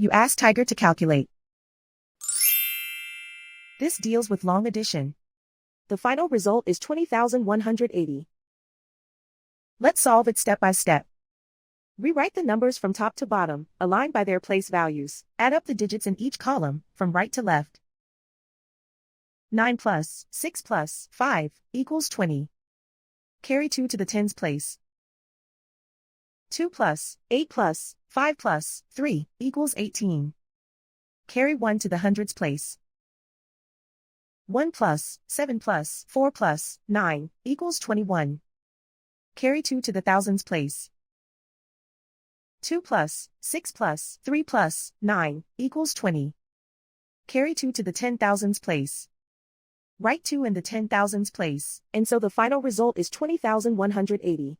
You ask Tiger to calculate. This deals with long addition. The final result is 20,180. Let's solve it step by step. Rewrite the numbers from top to bottom, aligned by their place values. Add up the digits in each column, from right to left. 9 plus 6 plus 5 equals 20. Carry 2 to the tens place. 2 plus 8 plus 5 plus 3 equals 18. Carry 1 to the hundreds place. 1 plus 7 plus 4 plus 9 equals 21. Carry 2 to the thousands place. 2 plus 6 plus 3 plus 9 equals 20. Carry 2 to the 10,000s place. Write 2 in the 10,000s place, and so the final result is 20,180.